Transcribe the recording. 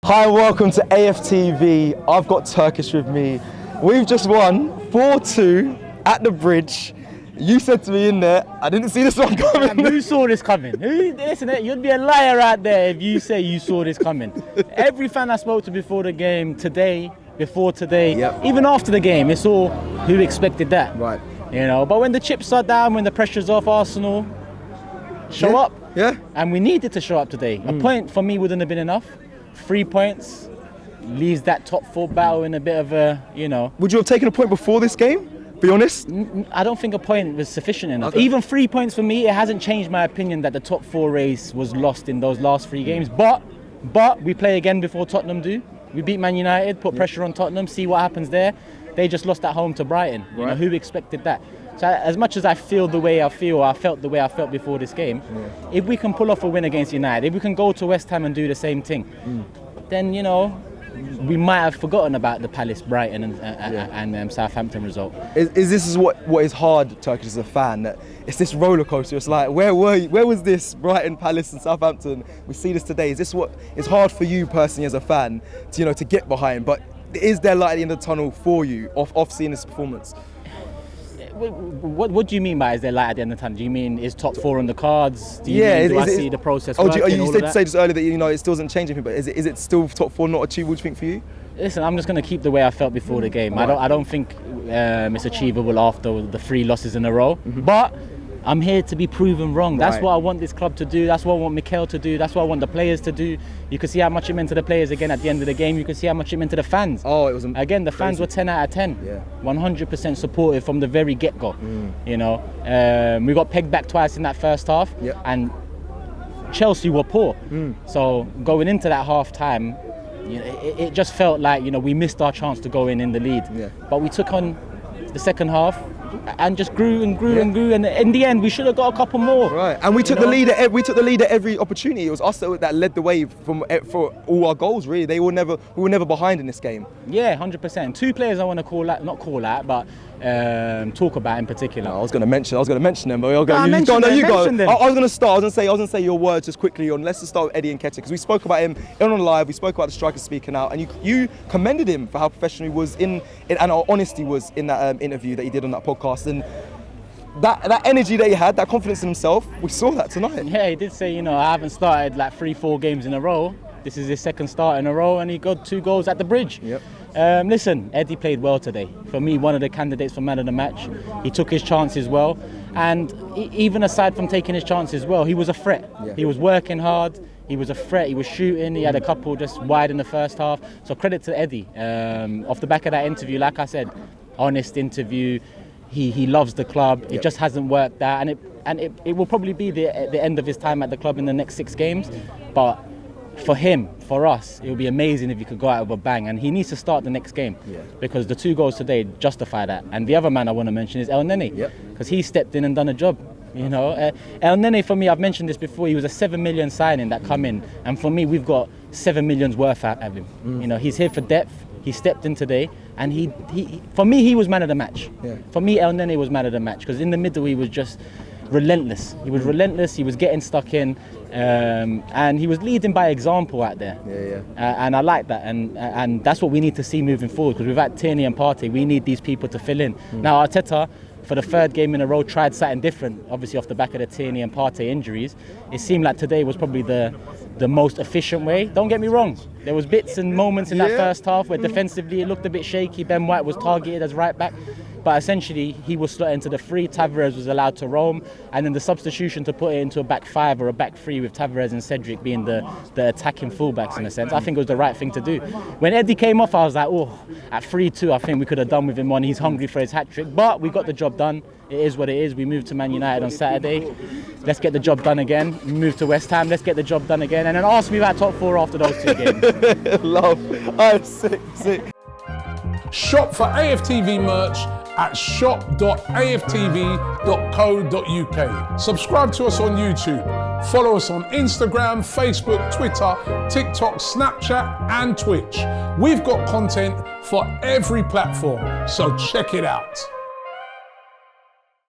Hi and welcome to AFTV. I've got Turkish with me. We've just won 4-2 at the bridge. You said to me in there, I didn't see this one coming. Who saw this coming? Listen, you'd be a liar out there if you say you saw this coming. Every fan I spoke to before the game, before today, even after the game, it's all who expected that. Right. You know, but when the chips are down, when the pressure's off, Arsenal show up. Yeah. And we needed to show up today. A point for me wouldn't have been enough. 3 points leaves that top four battle in a bit of a, you know. Would you have taken a point before this game? Be honest. I don't think a point was sufficient enough. Okay. Even 3 points for me, it hasn't changed my opinion that the top four race was lost in those last 3 games. But we play again before Tottenham do. We beat Man United, put pressure on Tottenham, see what happens there. They just lost at home to Brighton. Right. You know, who expected that? So as much as I feel the way I feel, I felt the way I felt before this game. If we can pull off a win against United, if we can go to West Ham and do the same thing, then, you know, we might have forgotten about the Palace, Brighton and Southampton result. Is this what is hard, Turkish, as a fan? That it's this roller coaster. It's like, where were you? Where was this Brighton, Palace and Southampton? We see this today. Is this what is hard for you personally as a fan to, you know, to get behind? But is there light at the end of the tunnel for you off seeing this performance? What do you mean by is there light at the end of the tunnel? Do you mean is top four on the cards? Do I see the process working? You said this earlier that, you know, it still doesn't change anything, but is it still top four not achievable, do you think, for you? Listen, I'm just going to keep the way I felt before the game. Right. I don't think it's achievable after the 3 losses in a row, but I'm here to be proven wrong. That's what I want this club to do. That's what I want Mikel to do. That's what I want the players to do. You can see how much it meant to the players again at the end of the game. You can see how much it meant to the fans. Oh, it was again. The fans were 10 out of 10. Yeah. 100% supportive from the very get-go. You know, we got pegged back twice in that first half, and Chelsea were poor. So going into that half time, you know, it just felt like, you know, we missed our chance to go in the lead. But we took on the second half and just grew and grew and grew, and in the end we should have got a couple more. Right, and we took the lead at every opportunity. It was us that led the way for all our goals. Really, we were never behind in this game. Yeah, 100%. 2 players I want to not call out, but talk about in particular. No, I was going to mention them, but you go. I was going to say your words just quickly on. Let's just start with Eddie Nketiah, because we spoke about him on live. We spoke about the striker speaking out, and you commended him for how professional he was and how honest he was in that interview that he did on that podcast. And that energy that he had, that confidence in himself, we saw that tonight. Yeah, he did say, you know, I haven't started like 3-4 games in a row. This is his second start in a row, and he got 2 goals at the bridge. Listen, Eddie played well today. For me, one of the candidates for man of the match. He took his chances well, and even aside from taking his chances well, he was a threat. He was working hard. He was a threat. He was shooting. He had a couple just wide in the first half. So credit to Eddie. Off the back of that interview, like I said, honest interview. He loves the club. It just hasn't worked out, and it will probably be the end of his time at the club in the next 6 games. But for him, for us, it would be amazing if he could go out with a bang, and he needs to start the next game because the 2 goals today justify that. And the other man I want to mention is El Neni, because he stepped in and done a job. You know, El Neni, for me, I've mentioned this before, he was a 7 million signing that come in, and for me, we've got 7 million's worth out of him. You know, he's here for depth. He stepped in today, and he for me, he was man of the match. For me, El Neni was man of the match, because in the middle he was just relentless. He was relentless. He was getting stuck in, and he was leading by example out there. And I like that, and that's what we need to see moving forward, because without Tierney and Partey, we need these people to fill in. Now Arteta, for the 3rd game in a row, tried something different, obviously off the back of the Tierney and Partey injuries. It seemed like today was probably the most efficient way. Don't get me wrong, there was bits and moments in that first half where defensively it looked a bit shaky. Ben White was targeted as right back, but essentially he was slotted into the 3. Tavares was allowed to roam, and then the substitution to put it into a back 5 or a back 3 with Tavares and Cedric being the attacking fullbacks in a sense, I think it was the right thing to do. When Eddie came off, I was like, oh, at 3-2 I think we could have done with him one. He's hungry for his hat-trick, but we got the job done. It is what it is. We moved to Man United on Saturday. Let's get the job done again. We moved to West Ham. Let's get the job done again. And then ask me about top 4 after those 2 games. Love. I'm sick. Shop for AFTV merch at shop.aftv.co.uk. Subscribe to us on YouTube. Follow us on Instagram, Facebook, Twitter, TikTok, Snapchat and Twitch. We've got content for every platform, so check it out.